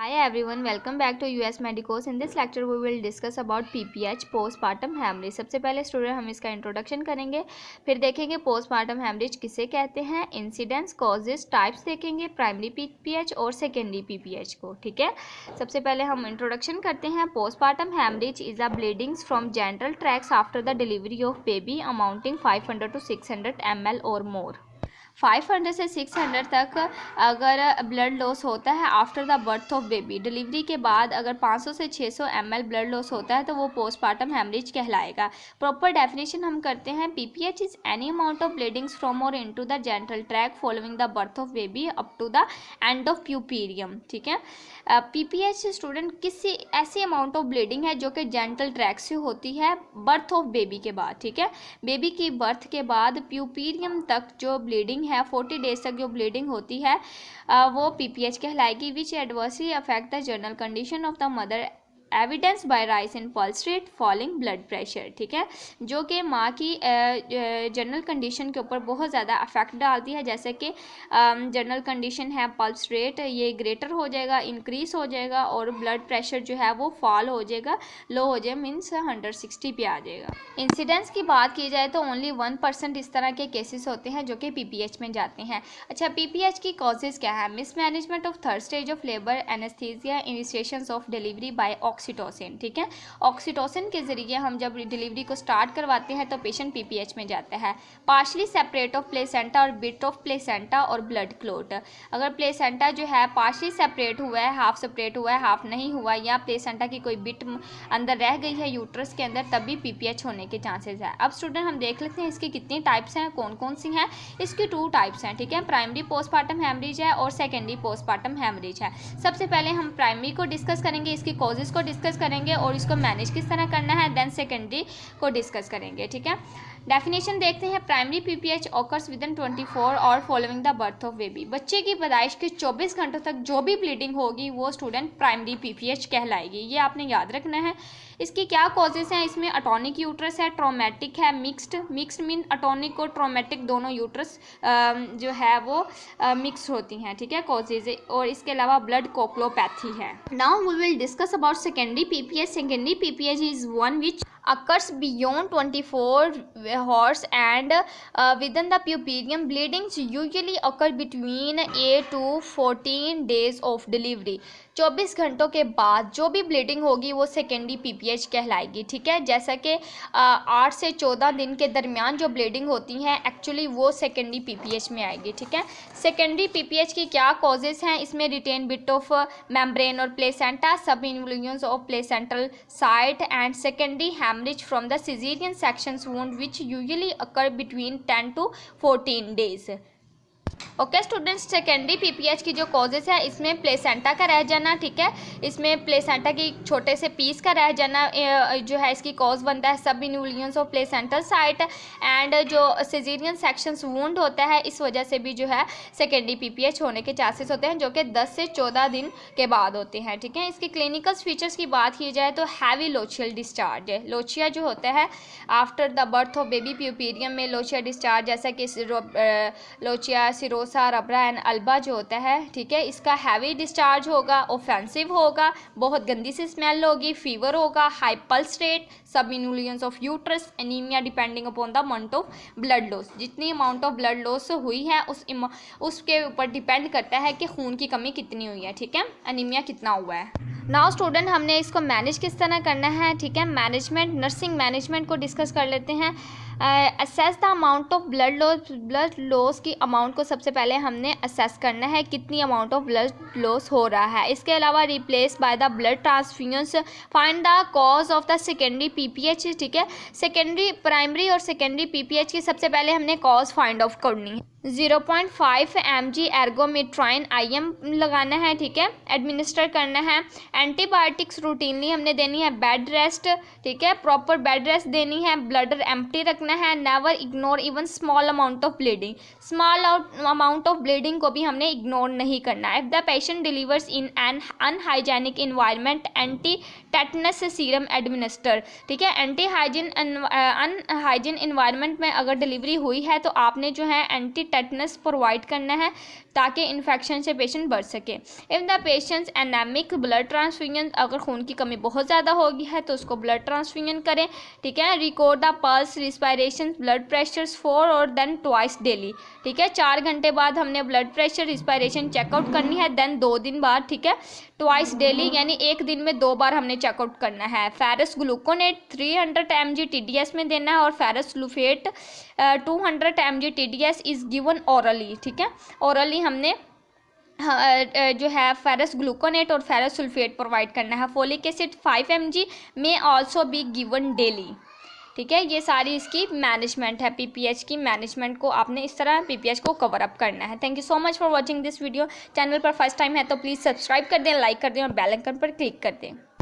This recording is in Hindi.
Hi everyone, welcome back to US Medicos. In this lecture we will discuss about PPH postpartum hemorrhage. सबसे पहले स्टूडेंट हम इसका इंट्रोडक्शन करेंगे, फिर देखेंगे पोस्टमार्टम हेमरेज किसे कहते हैं, इंसिडेंट्स, कॉजेज, टाइप्स देखेंगे, प्राइमरी PPH और सेकेंडरी PPH को. ठीक है, सबसे पहले हम इंट्रोडक्शन करते हैं. Postpartum haemorrhage is a bleedings from genital tracts after the delivery of baby amounting 500 to 600 ml और मोर. 500 से 600 तक अगर ब्लड लॉस होता है after the birth of baby, delivery के बाद अगर 500 से 600 ml ब्लड लॉस होता है तो वो पोस्टमार्टम हेमरेज कहलाएगा. प्रॉपर डेफिनेशन हम करते हैं. PPH is any amount of bleedings from or into the genital tract following the birth of baby up to the end of puerperium. ठीक है, PPH स्टूडेंट किसी ऐसी अमाउंट ऑफ ब्लीडिंग है जो कि जेनिटल ट्रैक्ट से होती है बर्थ ऑफ बेबी के बाद. ठीक है, बेबी की बर्थ के बाद प्यूपेरियम तक जो ब्लीडिंग है 40 डेज तक जो ब्लीडिंग होती है वो PPH कहलाएगी. Which adversely affect the general condition of the mother evidence by rise in pulse rate falling blood pressure. ठीक है, जो कि माँ की जनरल कंडीशन के ऊपर बहुत ज़्यादा अफेक्ट डालती है. जैसे कि जनरल कंडीशन है पल्स रेट, ये ग्रेटर हो जाएगा, इंक्रीज हो जाएगा और ब्लड प्रेशर जो है वो फॉल हो जाएगा, लो हो जाए, मीन्स 160 पे आ जाएगा. इंसिडेंट्स की बात की जाए तो ओनली 1% इस तरह के केसेस होते हैं जो कि PPH में जाते हैं. अच्छा, PPH की कॉजेज़ क्या है? Mismanagement of third stage of labour, anaesthesia, initiations of delivery by oxytocin. ठीक है, ऑक्सीटोसिन के ज़रिए हम जब डिलीवरी को स्टार्ट करवाते हैं तो पेशेंट PPH में जाता है. पार्शली सेपरेट ऑफ प्लेसेंटा और बिट ऑफ प्लेसेंटा और ब्लड क्लोट. अगर प्लेसेंटा जो है पार्शली सेपरेट हुआ है, हाफ सेपरेट हुआ है, हाफ नहीं हुआ, या प्लेसेंटा की कोई बिट अंदर रह गई है यूट्रस के अंदर, तब भी PPH होने के चांसेस है. अब स्टूडेंट हम देख लेते हैं इसकी कितनी टाइप्स हैं, कौन कौन सी हैं. इसकी 2 टाइप्स हैं. ठीक है, प्राइमरी पोस्टमार्टम हेमरेज है और सेकेंडरी पोस्टमार्टम हेमरेज है. सबसे पहले हम प्राइमरी को डिस्कस करेंगे, इसकी कॉजेज को डिस्कस करेंगे और इसको मैनेज किस तरह करना है. देन सेकेंडरी को डिस्कस करेंगे. ठीक है, डेफिनेशन देखते हैं. प्राइमरी PPH ऑकर्स विदिन 24 और following the birth of baby. बच्चे की पैदाइश के 24 घंटों तक जो भी ब्लीडिंग होगी वो स्टूडेंट प्राइमरी PPH कहलाएगी. ये आपने याद रखना है. इसकी क्या कॉजेज़ हैं? इसमें अटोनिक यूट्रस है, ट्रोमेटिक है, मिक्स्ड मीन अटोनिक और ट्रोमेटिक दोनों यूट्रस जो है वो मिक्स होती हैं. ठीक है, कॉजेज. और इसके अलावा ब्लड कोक्लोपैथी है. Now we will discuss about secondary PPH. Secondary PPH is one which occurs beyond 24 hours and within the puerperium. Bleedings usually occur between 8 to 14 days of delivery. 24 घंटों के बाद जो भी ब्लीडिंग होगी वो सेकेंडरी PPH कहलाएगी. ठीक है, जैसा कि 8 से 14 दिन के दरमियान जो ब्लीडिंग होती हैं एक्चुअली वो सेकेंडरी PPH में आएगी. ठीक है, सेकेंडरी PPH की क्या कॉजेज़ हैं? इसमें रिटेन बिट ऑफ मेम्ब्रेन और प्लेसेंटा, सब influence of placental site and secondary hemorrhage from the cesarean sections wound which usually occur between 10 to 14 days. Okay students, secondary PPH की जो कॉजेज़ है इसमें प्लेसेंटा का रह जाना. ठीक है, इसमें प्लेसेंटा की छोटे से पीस का रह जाना जो है इसकी कॉज बनता है. सब influence of placental site and जो सिजेरियन सेक्शंस वुंड होता है, इस वजह से भी जो है सेकेंडरी PPH होने के चांसेस होते हैं जो कि 10 से 14 दिन के बाद होते हैं. ठीक है, इसके क्लिनिकल फीचर्स की बात की जाए तो हैवी लोचियल डिस्चार्ज है. लोचिया जो होता है after the birth of baby puerperium में लोचिया डिस्चार्ज, जैसा कि लोचिया सिरोसा, रबरा एंड अल्बा जो होता है. ठीक है, इसका हैवी डिस्चार्ज होगा, ऑफेंसिव होगा, बहुत गंदी सी स्मेल होगी, फीवर होगा, हाई पल्स रेट, सब influence of uterus, anaemia depending upon the amount of blood loss. जितनी अमाउंट ऑफ ब्लड लॉस हुई है उसके ऊपर डिपेंड करता है कि खून की कमी कितनी हुई है. ठीक है, एनीमिया कितना हुआ है. नाउ स्टूडेंट हमने इसको मैनेज किस तरह करना है. ठीक है, मैनेजमेंट, नर्सिंग मैनेजमेंट को डिस्कस कर लेते हैं. Assess the amount of blood loss की अमाउंट को सबसे पहले हमने असेस करना है, कितनी अमाउंट ऑफ ब्लड लॉस हो रहा है. इसके अलावा replace by the blood transfusions, find the cause of the secondary PPH. ठीक है, सेकेंडरी, प्राइमरी और सेकेंडरी PPH की सबसे पहले हमने कॉज फाइंड आउट करनी है. 0.5 mg एर्गोमेट्राइन IM लगाना है. ठीक है, एडमिनिस्टर करना है. एंटीबायोटिक्स रूटीनली हमने देनी है. बेड रेस्ट, ठीक है, प्रॉपर बेड रेस्ट देनी है. ब्लडर एम्प्टी रखना है. Never ignore even small amount of bleeding. Small amount of bleeding को भी हमने इग्नोर नहीं करना है. If the patient delivers in an unhygienic environment, anti tetanus serum administer. ठीक है, अनहाइजीन इन्वायरमेंट में अगर डिलीवरी हुई है तो आपने जो है एंटी टेटनस प्रोवाइड करना है. ताकि इन्फेक्शन से पेशेंट बच सके। If the patients anaemic, blood transfusion, अगर खून की कमी बहुत ज़्यादा होगी है तो उसको ब्लड ट्रांसफ्यूजन करें, ठीक है। Record the pulse, respiration, blood pressures 4 और देन ट्वाइस डेली, ठीक है। 4 घंटे बाद हमने ब्लड प्रेशर, रिस्पायरेशन चेकआउट करनी है, देन 2 दिन बाद, ठीक है, ट्वाइस डेली यानी एक दिन में 2 बार हमने चेकआउट करना है। फेरस ग्लूकोनेट 300 mg TDS में देना है और ferrous sulphate 200 mg TDS is given orally, ठीक है। ओरली हमने जो है फेरस ग्लूकोनेट और फेरस सल्फेट प्रोवाइड करना है। फोलिक एसिड 5 mg में आल्सो बी गिवन डेली, ठीक है। ये सारी इसकी मैनेजमेंट है, पीपीएच की मैनेजमेंट को आपने इस तरह पीपीएच को कवर अप करना है। Thank you so much for watching this video. Channel पर फर्स्ट टाइम है तो प्लीज़ सब्सक्राइब कर दें, लाइक कर दें और बेल आइकन पर क्लिक कर दें।